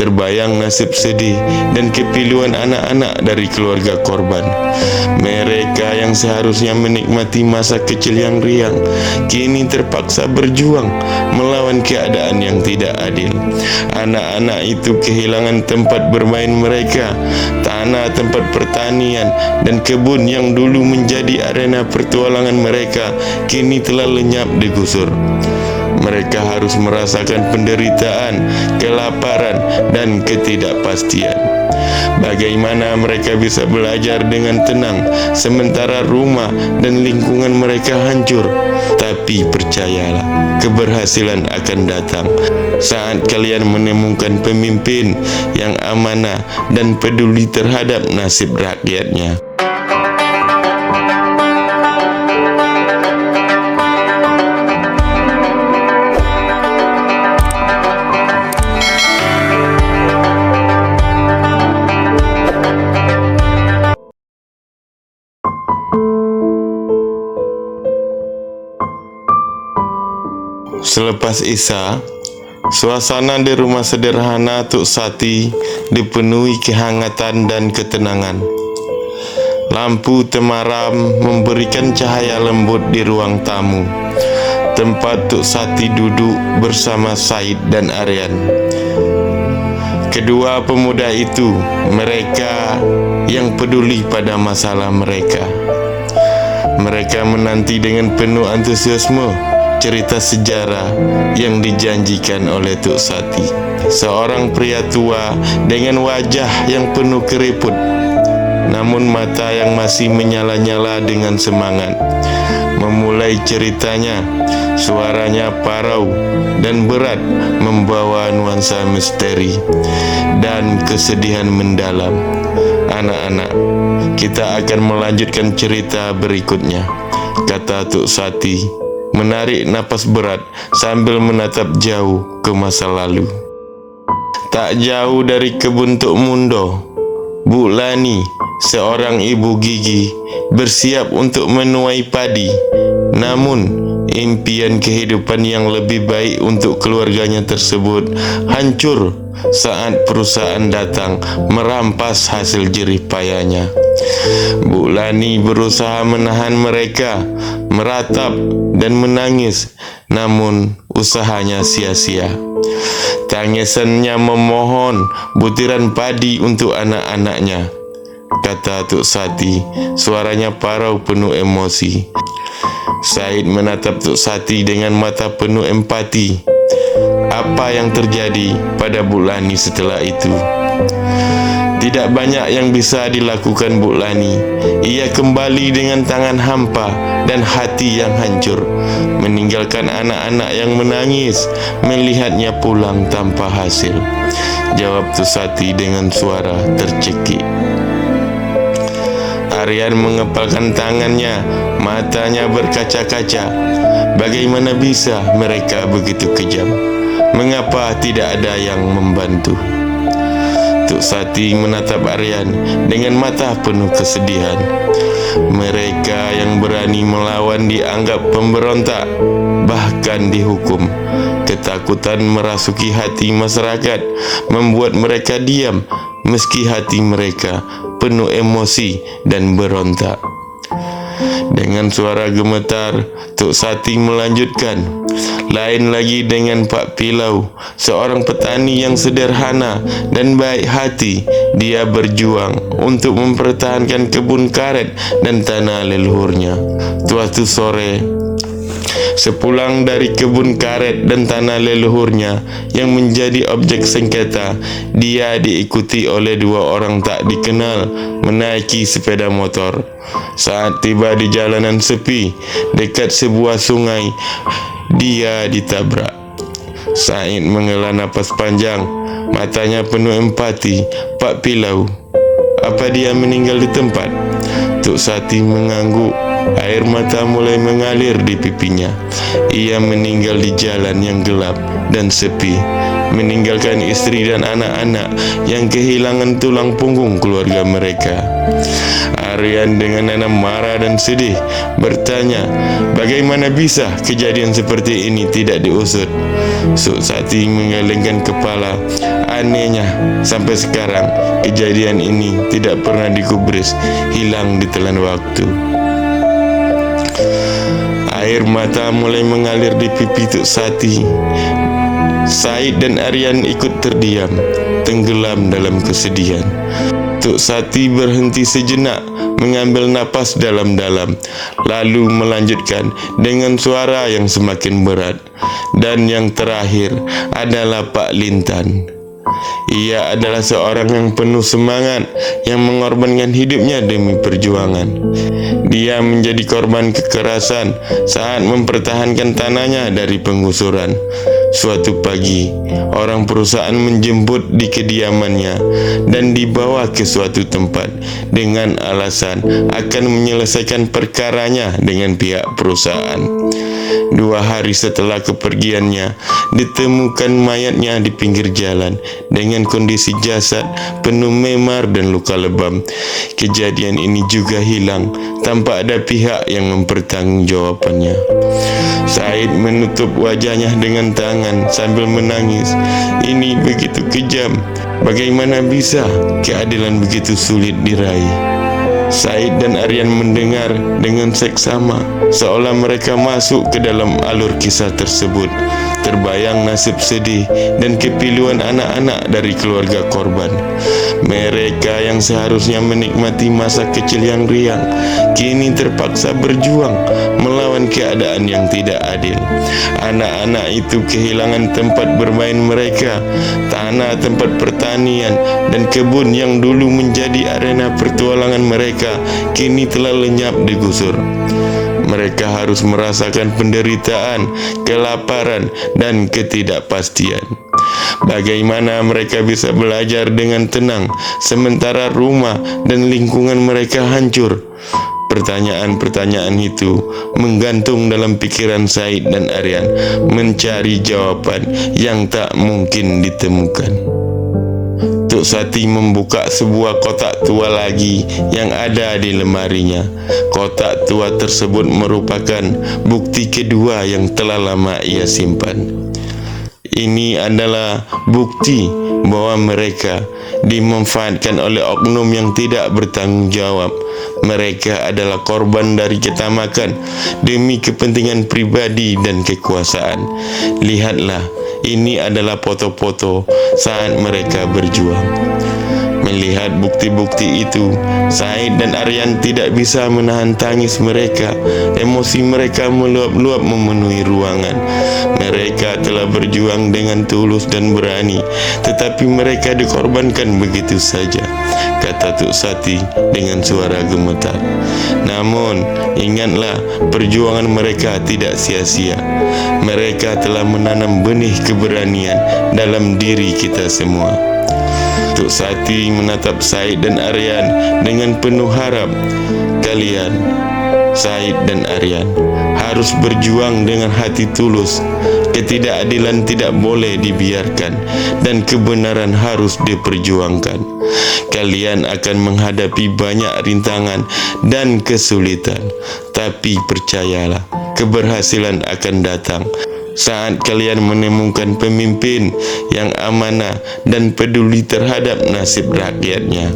terbayang nasib sedih dan kepiluan anak-anak dari keluarga korban. Mereka yang seharusnya menikmati masa kecil yang riang, kini terpaksa berjuang melawan keadaan yang tidak adil. Anak-anak itu kehilangan tempat bermain mereka, tanah tempat pertanian, dan kebun yang dulu menjadi arena pertualangan mereka kini telah lenyap digusur. Mereka harus merasakan penderitaan, kelaparan, dan ketidakpastian. Bagaimana mereka bisa belajar dengan tenang sementara rumah dan lingkungan mereka hancur? Tapi percayalah, keberhasilan akan datang saat kalian menemukan pemimpin yang amanah dan peduli terhadap nasib rakyatnya. Selepas Isya, suasana di rumah sederhana Tuk Sati dipenuhi kehangatan dan ketenangan. Lampu temaram memberikan cahaya lembut di ruang tamu, tempat Tuk Sati duduk bersama Said dan Aryan. Kedua pemuda itu, mereka yang peduli pada masalah mereka. Mereka menanti dengan penuh antusiasme cerita sejarah yang dijanjikan oleh Tuk Sati. Seorang pria tua dengan wajah yang penuh keriput, namun mata yang masih menyala-nyala dengan semangat. Memulai ceritanya, suaranya parau dan berat, membawa nuansa misteri dan kesedihan mendalam. Anak-anak, kita akan melanjutkan cerita berikutnya, kata Tuk Sati, menarik napas berat sambil menatap jauh ke masa lalu. Tak jauh dari kebun Tuk Mundo, Bu Lani, seorang ibu gigi, bersiap untuk menuai padi. Namun, impian kehidupan yang lebih baik untuk keluarganya tersebut hancur saat perusahaan datang merampas hasil jerih payahnya. Bu Lani berusaha menahan mereka, meratap dan menangis, namun usahanya sia-sia. Tangisannya memohon butiran padi untuk anak-anaknya, kata Tuk Sati, suaranya parau penuh emosi. Said menatap Tuk Sati dengan mata penuh empati. Apa yang terjadi pada Bu Lani setelah itu? Tidak banyak yang bisa dilakukan Bu Lani. Ia kembali dengan tangan hampa dan hati yang hancur, meninggalkan anak-anak yang menangis melihatnya pulang tanpa hasil. Jawab Tuk Sati dengan suara tercekik. Aryan mengepalkan tangannya, matanya berkaca-kaca. Bagaimana bisa mereka begitu kejam? Mengapa tidak ada yang membantu? Tuk Sati menatap Aryan dengan mata penuh kesedihan. Mereka yang berani melawan dianggap pemberontak, bahkan dihukum. Ketakutan merasuki hati masyarakat, membuat mereka diam, meski hati mereka penuh emosi dan berontak. Dengan suara gemetar, Tuk Sati melanjutkan. Lain lagi dengan Pak Pilau, seorang petani yang sederhana dan baik hati. Dia berjuang untuk mempertahankan kebun karet dan tanah leluhurnya. Suatu sore, sepulang dari kebun karet dan tanah leluhurnya yang menjadi objek sengketa, dia diikuti oleh dua orang tak dikenal menaiki sepeda motor. Saat tiba di jalanan sepi dekat sebuah sungai, dia ditabrak. Said menghela napas panjang, matanya penuh empati. Pak Pilau, apa dia meninggal di tempat? Tuk Sati mengangguk. Air mata mulai mengalir di pipinya. Ia meninggal di jalan yang gelap dan sepi, meninggalkan istri dan anak-anak yang kehilangan tulang punggung keluarga mereka. Aryan dengan nada marah dan sedih bertanya, bagaimana bisa kejadian seperti ini tidak diusut? Suk Sati menggelengkan kepala. Anehnya, sampai sekarang kejadian ini tidak pernah digubris, hilang ditelan waktu. Air mata mulai mengalir di pipi Tuk Sati. Said dan Aryan ikut terdiam, tenggelam dalam kesedihan. Tuk Sati berhenti sejenak, mengambil napas dalam-dalam, lalu melanjutkan dengan suara yang semakin berat. Dan yang terakhir adalah Pak Lintan. Ia adalah seorang yang penuh semangat, yang mengorbankan hidupnya demi perjuangan. Dia menjadi korban kekerasan saat mempertahankan tanahnya dari penggusuran. Suatu pagi, orang perusahaan menjemput di kediamannya dan dibawa ke suatu tempat dengan alasan akan menyelesaikan perkaranya dengan pihak perusahaan. 2 hari setelah kepergiannya, ditemukan mayatnya di pinggir jalan dengan kondisi jasad penuh memar dan luka lebam. Kejadian ini juga hilang tanpa ada pihak yang mempertanggungjawabkannya. Said menutup wajahnya dengan tangan sambil menangis. Ini begitu kejam. Bagaimana bisa keadilan begitu sulit diraih? Said dan Aryan mendengar dengan seksama, seolah mereka masuk ke dalam alur kisah tersebut. Terbayang nasib sedih dan kepiluan anak-anak dari keluarga korban. Mereka yang seharusnya menikmati masa kecil yang riang, kini terpaksa berjuang melawan keadaan yang tidak adil. Anak-anak itu kehilangan tempat bermain mereka, tanah tempat pertanian, dan kebun yang dulu menjadi arena pertualangan mereka, kini telah lenyap digusur. Mereka harus merasakan penderitaan, kelaparan, dan ketidakpastian. Bagaimana mereka bisa belajar dengan tenang sementara rumah dan lingkungan mereka hancur? Pertanyaan-pertanyaan itu menggantung dalam pikiran Said dan Aryan, mencari jawaban yang tak mungkin ditemukan. Tuk Sati membuka sebuah kotak tua lagi yang ada di lemarinya. Kotak tua tersebut merupakan bukti kedua yang telah lama ia simpan. Ini adalah bukti bahwa mereka dimanfaatkan oleh oknum yang tidak bertanggung jawab. Mereka adalah korban dari ketamakan demi kepentingan pribadi dan kekuasaan. Lihatlah, ini adalah foto-foto saat mereka berjuang. Melihat bukti-bukti itu, Said dan Aryan tidak bisa menahan tangis mereka. Emosi mereka meluap-luap memenuhi ruangan. Mereka telah berjuang dengan tulus dan berani, tetapi mereka dikorbankan begitu saja, kata Tuk Sati dengan suara gemetar. Namun, ingatlah, perjuangan mereka tidak sia-sia. Mereka telah menanam benih keberanian dalam diri kita semua. Tuk Sati menatap Said dan Aryan dengan penuh harap. Kalian, Said dan Aryan, harus berjuang dengan hati tulus. Ketidakadilan tidak boleh dibiarkan dan kebenaran harus diperjuangkan. Kalian akan menghadapi banyak rintangan dan kesulitan, tapi percayalah, keberhasilan akan datang saat kalian menemukan pemimpin yang amanah dan peduli terhadap nasib rakyatnya,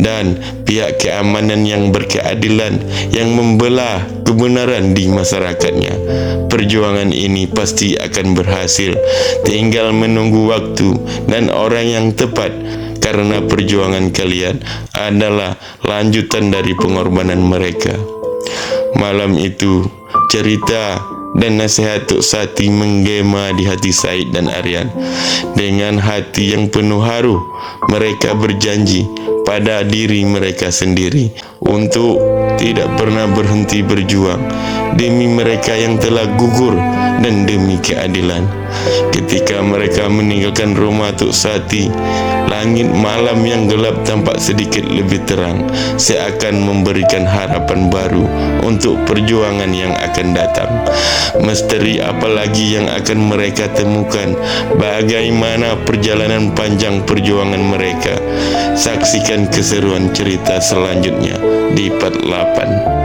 dan pihak keamanan yang berkeadilan yang membelah kebenaran di masyarakatnya. Perjuangan ini pasti akan berhasil, tinggal menunggu waktu dan orang yang tepat, karena perjuangan kalian adalah lanjutan dari pengorbanan mereka. Malam itu, cerita dan nasihat Tuk Sati menggema di hati Said dan Aryan. Dengan hati yang penuh haru, mereka berjanji pada diri mereka sendiri untuk tidak pernah berhenti berjuang demi mereka yang telah gugur dan demi keadilan. Ketika mereka meninggalkan rumah Tuk Sati, langit malam yang gelap tampak sedikit lebih terang. Saya akan memberikan harapan baru untuk perjuangan yang akan datang. Misteri apa lagi yang akan mereka temukan? Bagaimana perjalanan panjang perjuangan mereka? Saksikan keseruan cerita selanjutnya di part 8.